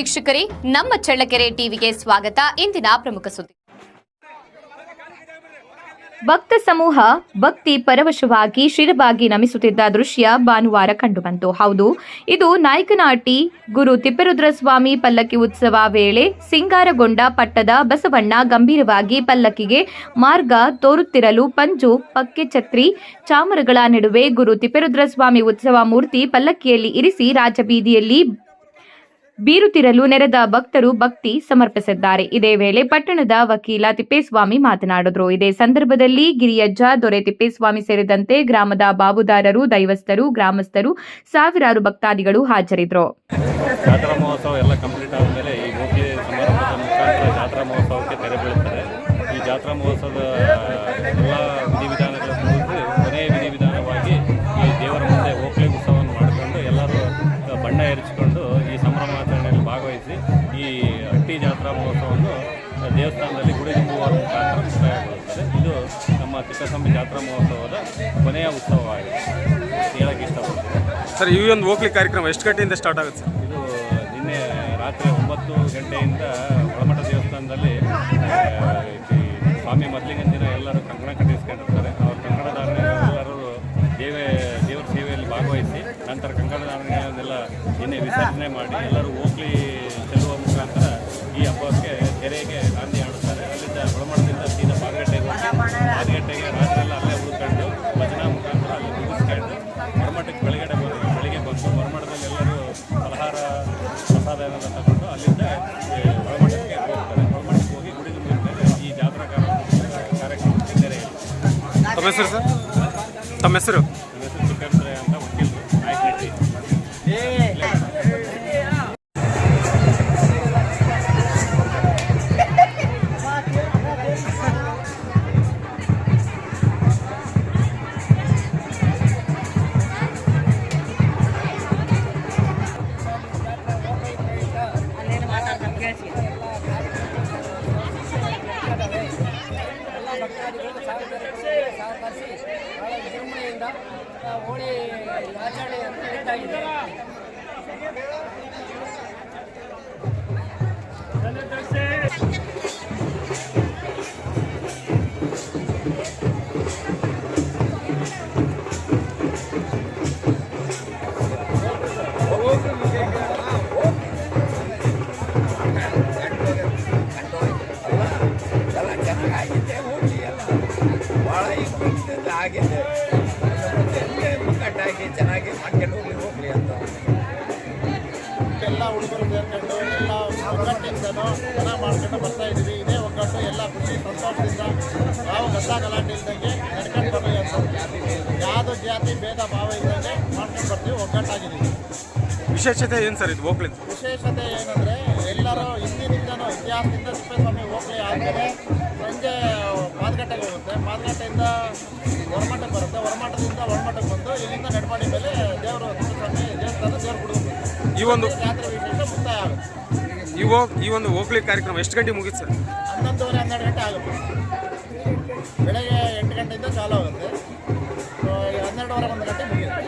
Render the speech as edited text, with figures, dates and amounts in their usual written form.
ವೀಕ್ಷಕರೇ, ನಮ್ಮ ಚಳ್ಳಕೆರೆ ಟಿವಿಗೆ ಸ್ವಾಗತ. ಇಂದಿನ ಪ್ರಮುಖ ಸುದ್ದಿ. ಭಕ್ತ ಸಮೂಹ ಭಕ್ತಿ ಪರವಶವಾಗಿ ಶಿರಬಾಗಿ ನಮಿಸುತ್ತಿದ್ದ ದೃಶ್ಯ ಭಾನುವಾರ ಕಂಡುಬಂತು. ಹೌದು, ಇದು ನಾಯಕನಹಟ್ಟಿ ಗುರು ತಿಪ್ಪೇರುದ್ರಸ್ವಾಮಿ ಪಲ್ಲಕ್ಕಿ ಉತ್ಸವ ವೇಳೆ ಸಿಂಗಾರಗೊಂಡ ಪಟ್ಟದ ಬಸವಣ್ಣ ಗಂಭೀರವಾಗಿ ಪಲ್ಲಕ್ಕಿಗೆ ಮಾರ್ಗ ತೋರುತ್ತಿರಲು ಪಂಜು, ಪಕ್ಕೆ ಛತ್ರಿ, ಚಾಮರಗಳ ನಡುವೆ ಗುರು ತಿಪ್ಪೇರುದ್ರಸ್ವಾಮಿ ಉತ್ಸವ ಮೂರ್ತಿ ಪಲ್ಲಕ್ಕಿಯಲ್ಲಿ ಇರಿಸಿ ರಾಜಬೀದಿಯಲ್ಲಿ ಬೀರುತ್ತಿರಲು ನೆರೆದ ಭಕ್ತರು ಭಕ್ತಿ ಸಮರ್ಪಿಸಿದ್ದಾರೆ. ಇದೇ ವೇಳೆ ಪಟ್ಟಣದ ವಕೀಲ ತಿಪ್ಪೇಸ್ವಾಮಿ ಮಾತನಾಡಿದರು. ಇದೇ ಸಂದರ್ಭದಲ್ಲಿ ಗಿರಿಯಜ್ಜ, ದೊರೆ ತಿಪ್ಪೇಸ್ವಾಮಿ ಸೇರಿದಂತೆ ಗ್ರಾಮದ ಬಾಬುದಾರರು, ದೈವಸ್ಥರು, ಗ್ರಾಮಸ್ಥರು, ಸಾವಿರಾರು ಭಕ್ತಾದಿಗಳು ಹಾಜರಿದ್ದರು. ಜಾತ್ರಾ ಮಹೋತ್ಸವ ಎಲ್ಲ ಕಂಪ್ಲೀಟ್ ಆದಮೇಲೆ ಈ ಮೂರ್ತಿ ಸಮಾರಂಭದ ಮುಖಾಂತರ ಜಾತ್ರಾ ಮಹೋತ್ಸವಕ್ಕೆ ತೆರೆ ಬೀಳುತ್ತದೆ. ಈ ಜಾತ್ರಾ ಮಹೋತ್ಸವದ ಎಲ್ಲ ವಿಧಿವಿಧಾನಗಳನ್ನು ಮುಗಿದು ಕೊನೆಯ ವಿಧಿವಿಧಾನವಾಗಿ ಈ ದೇವರ ಮುಂದೆ ಓಕ್ಲೆ ಉತ್ಸವವನ್ನು ಮಾಡಿಕೊಂಡು ಎಲ್ಲರೂ ಬಣ್ಣ ಎರಚಿಕೊಂಡು ಈ ಸಂಭ್ರಮಾಚರಣೆಯಲ್ಲಿ ಭಾಗವಹಿಸಿ ಈ ಹಟ್ಟಿ ಜಾತ್ರಾ ಮಹೋತ್ಸವವನ್ನು ದೇವಸ್ಥಾನದಲ್ಲಿ ಗುಡಿ ತುಂಬುವ ಮುಖಾಂತರ ಮುಕ್ತಾಯಗೊಳ್ಳುತ್ತದೆ. ಇದು ನಮ್ಮ ತಿಪ್ಪೇಸ್ವಾಮಿ ಜಾತ್ರಾ ಮಹೋತ್ಸವದ ಕೊನೆಯ ಉತ್ಸವವಾಗಿದೆ ಹೇಳಕ್ಕೆ ಇಷ್ಟಪಡ್ತೀನಿ. ಸರ್, ಈ ಒಂದು ಓಕ್ಲಿ ಕಾರ್ಯಕ್ರಮ ಎಷ್ಟು ಗಂಟೆಯಿಂದ ಸ್ಟಾರ್ಟ್ ಆಗುತ್ತೆ ಸರ್? ಇದು ನಿನ್ನೆ ರಾತ್ರಿ 9 ಗಂಟೆಯಿಂದ ಒಳಮಠ ದೇವಸ್ಥಾನದಲ್ಲಿ ಸ್ವಾಮಿ ಮೊದಲಿನ ದಿನ ಎಲ್ಲರೂ ಕಂಕಣ ಕಟ್ಟಿಸ್ಕೊಂಡಿರ್ತಾರೆ. ಅವ್ರ ಕಂಕಣಧಾರಣೆಲ್ಲರೂ ದೇವರ ಸೇವೆಯಲ್ಲಿ ಭಾಗವಹಿಸಿ ನಂತರ ಕಂಕಣಧಾರಣೆಗಳನ್ನೆಲ್ಲ ನಿನ್ನೆ ವಿಸರ್ಜನೆ ಮಾಡಿ ಎಲ್ಲರೂ ಓಕ್ಲಿ ಚೆಲ್ಲುವ ಮುಖಾಂತರ ಈ ಹಬ್ಬಕ್ಕೆ ತೆರೆಗೆ ನಾಂದಿ ಆಡುತ್ತಾರೆ. ಅಲ್ಲಿಂದ ಒಳಮಠದಿಂದ ಸೀದಾ ಬಾಗೇಟೆಗೆ ಹೋಗಿ ಬಾಗೇಟೆಗೆ ರಾತ್ರಿಯೆಲ್ಲ ಅಲ್ಲೇ ಉಳ್ಕೊಂಡು ಭಜನಾ ಮುಖಾಂತರ ಅಲ್ಲಿ ಮುಗಿಸ್ಕೊಂಡು ಹೊರಮಠಕ್ಕೆ ಬೆಳಿಗ್ಗೆ ಬಂದು ಹೊರಮಠದಲ್ಲಿ ಎಲ್ಲರೂ ಫಲಹಾರ ಪ್ರಸಾದವನ್ನು ತಗೊಂಡು ಅಲ್ಲಿಂದ ಒಳಮಠಕ್ಕೆ ಹೋಗ್ತಾರೆ. ಒಳಮಠಕ್ಕೆ ಹೋಗಿ ಗುಡಿ ತುಂಬಿರ್ತಾರೆ. ಈ ಜಾತ್ರಾ ಕಾರ್ಯಕ್ರಮಕ್ಕೆ ತೆರೆಯಲ್ಲಿ. ತಮ್ಮ ಹೆಸರು ಸರ್? ತಮ್ಮ ಹೆಸರು? ನನ್ನ ಹೆಸರು ತಿಪ್ಪೇರುದ್ರ ಅಂತ, ವಕೀಲರು, ನಾಯಕನಹಟ್ಟಿ. ಸಹಕರಿಸಿ ಬಹಳ ವಿಜೃಂಭಣೆಯಿಂದ ಹೋಳಿ ಆಚರಣೆಯನ್ನು ನಡೀತಾ ಇದೆ. ಆಗಿದೆ ಮುಕ್ಕಟ್ಟಾಗಿ ಚೆನ್ನಾಗಿ ಮಾಡ್ಕೊಂಡು ಹೋಗ್ಲಿ ಅಂತ ಎಲ್ಲ ಹುಡುಗರು ಸೇರ್ಕೊಂಡು ಎಲ್ಲ ಒಗ್ಗಟ್ಟಿಂದನೂ ಚೆನ್ನಾಗಿ ಮಾಡ್ಕೊಂಡು ಬರ್ತಾ ಇದ್ದೀವಿ. ಇದೇ ಒಗ್ಗಟ್ಟು ಎಲ್ಲ ಖುಷಿ ಸಂತೋಷದಿಂದ ಯಾವ ಗದ್ದಾ ಗಲಾಟೆ ಇದ್ದಂಗೆ ನಡ್ಕೊಂಡು ಬರಲಿ ಅಂತ ಯಾವುದೋ ಜಾತಿ ಭೇದ ಭಾವ ಇದ್ದಂಗೆ ಮಾಡ್ಕೊಂಡು ಬರ್ತೀವಿ. ಒಗ್ಗಟ್ಟಾಗಿದ್ದೀವಿ. ವಿಶೇಷತೆ ಏನು ಸರ್ ಇದು ಓಕ್ಲಿ? ವಿಶೇಷತೆ ಏನಂದರೆ ಎಲ್ಲರೂ ಹಿಂದಿನಿಂದನೂ ಇತಿಹಾಸದಿಂದ ತಿಪ್ಪೇಸ್ವಾಮಿ ಓಕ್ಲಿ ಆದಮೇಲೆ ಸಂಜೆ ಮಾದಗಟ್ಟೆಗೆ ಹೋಗುತ್ತೆ. ಮಾದಗಟ್ಟೆಯಿಂದ ಹೊರಮಠಕ್ಕೆ ಬರುತ್ತೆ. ಹೊರಮಠದಿಂದ ಒಳಮಠಕ್ಕೆ ಬಂದು ಇಲ್ಲಿಂದ ನಡಪಾಡಿ ಮೇಲೆ ದೇವರು ತಿಪ್ಪೇಸ್ವಾಮಿ ದೇವಸ್ಥಾನ ದೇವ್ರ ಗುಡಿ ಈ ಒಂದು ಜಾತ್ರೆ ವಿಶೇಷ ಮುಕ್ತಾಯ ಆಗುತ್ತೆ. ಈ ಒಂದು ಓಕ್ಲಿ ಕಾರ್ಯಕ್ರಮ ಎಷ್ಟು ಗಂಟೆ ಮುಗಿತು ಸರ್? 11:30 12 ಗಂಟೆ ಆಗುತ್ತೆ. ಬೆಳಗ್ಗೆ 8 ಗಂಟೆಯಿಂದ ಚಾಲು ಆಗುತ್ತೆ. 12:30 1 ಗಂಟೆ ಮುಗಿಯುತ್ತೆ.